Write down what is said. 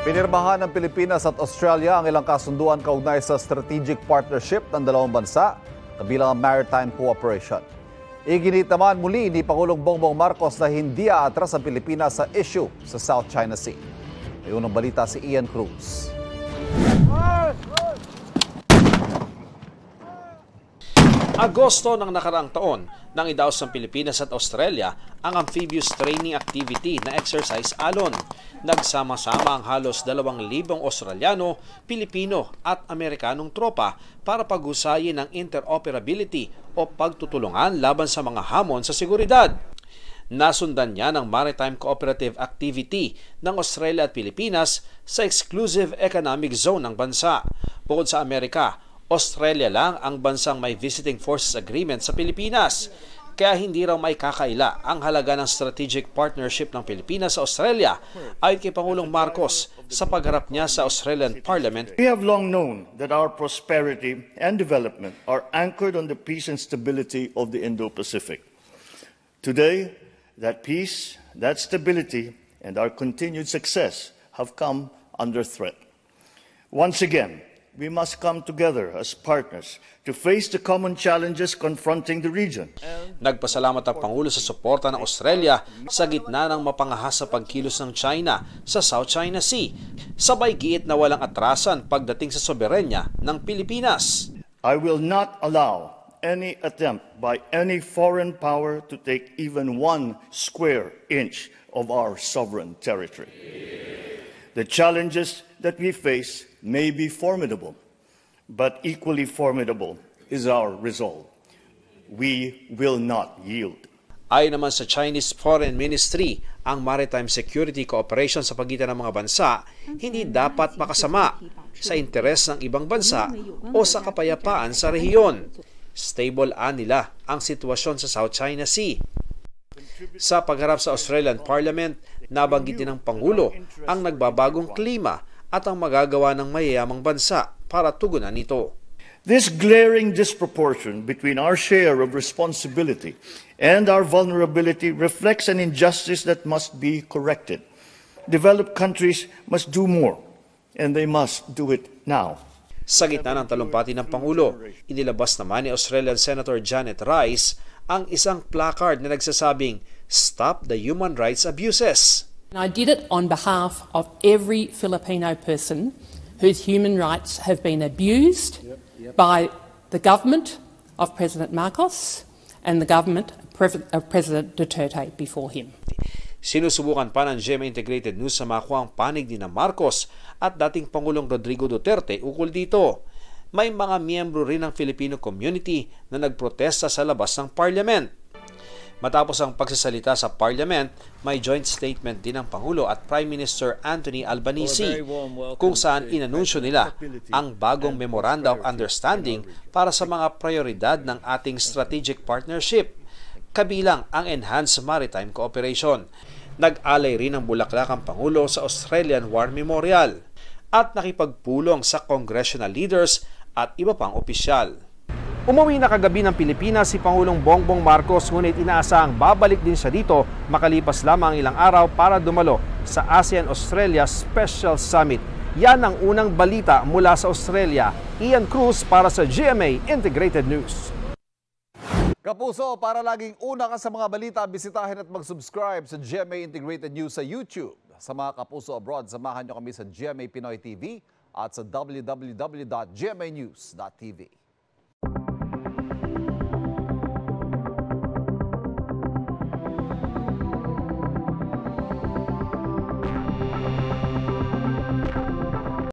Pinirmahan ng Pilipinas at Australia ang ilang kasunduan kaugnay sa strategic partnership ng dalawang bansa, kabilang ang maritime cooperation. Iginit naman muli ni Pangulong Bongbong Marcos na hindi aatras ang Pilipinas sa issue sa South China Sea. May unang balita si Ian Cruz. Agosto ng nakaraang taon, nang idaos ng Pilipinas at Australia ang amphibious training activity na Exercise Alon. Nagsama-sama ang halos 2,000 Australiano, Pilipino at Amerikanong tropa para pag-usayin ang interoperability o pagtutulungan laban sa mga hamon sa seguridad. Nasundan niya ng Maritime Cooperative Activity ng Australia at Pilipinas sa Exclusive Economic Zone ng bansa. Bukod sa Amerika, Australia lang ang bansang may Visiting Forces Agreement sa Pilipinas. Kaya hindi raw may kakaila ang halaga ng strategic partnership ng Pilipinas sa Australia ayon kay Pangulong Marcos sa pagharap niya sa Australian Parliament. We have long known that our prosperity and development are anchored on the peace and stability of the Indo-Pacific. Today, that peace, that stability, and our continued success have come under threat. Once again, we must come together as partners to face the common challenges confronting the region. Nagpasalamat ang Pangulo sa suporta ng Australia sa gitna ng mapangahas sa pagkilos ng China sa South China Sea. Sabay giit na walang atrasan pagdating sa soberenya ng Pilipinas. I will not allow any attempt by any foreign power to take even 1 square inch of our sovereign territory. The challenges that we face may be formidable, but equally formidable is our resolve. We will not yield. Ayon naman sa Chinese Foreign Ministry, ang maritime security cooperation sa pagitan ng mga bansa hindi dapat makasama sa interes ng ibang bansa o sa kapayapaan sa rehiyon. Stable nila ang sitwasyon sa South China Sea. Sa pagharap sa Australian Parliament, nabanggit din ng Pangulo ang nagbabagong klima at ang magagawa ng mayayamang bansa para tugunan ito. This glaring disproportion between our share of responsibility and our vulnerability reflects an injustice that must be corrected. Developed countries must do more, and they must do it now. Sa gitna ng talumpati ng Pangulo, inilabas naman ni Australian Senator Janet Rice ang isang placard na nagsasabing, "Stop the human rights abuses." I did it on behalf of every Filipino person whose human rights have been abused by the government of President Marcos and the government of President Duterte before him. Sinusubukan pa ng GMA Integrated News sa makuha ang panig ni Marcos at dating Pangulong Rodrigo Duterte ukol dito. May mga miyembro rin ng Filipino community na nagprotesta sa labas ng Parliament. Matapos ang pagsasalita sa Parliament, may joint statement din ng Pangulo at Prime Minister Anthony Albanese kung saan inanunsyo nila ang bagong Memoranda of Understanding para sa mga prioridad ng ating strategic partnership, kabilang ang Enhanced Maritime Cooperation. Nag-alay rin ng bulaklak ang Pangulo sa Australian War Memorial at nakipagpulong sa congressional leaders at iba pang opisyal. Umuwi na kagabi ng Pilipinas si Pangulong Bongbong Marcos, ngunit inaasahang babalik din siya dito makalipas lamang ilang araw para dumalo sa ASEAN-Australia Special Summit. Yan ang unang balita mula sa Australia. Ian Cruz para sa GMA Integrated News. Kapuso, para laging una ka sa mga balita, bisitahin at mag-subscribe sa GMA Integrated News sa YouTube. Sa mga kapuso abroad, samahan nyo kami sa GMA Pinoy TV at sa www.gmanews.tv.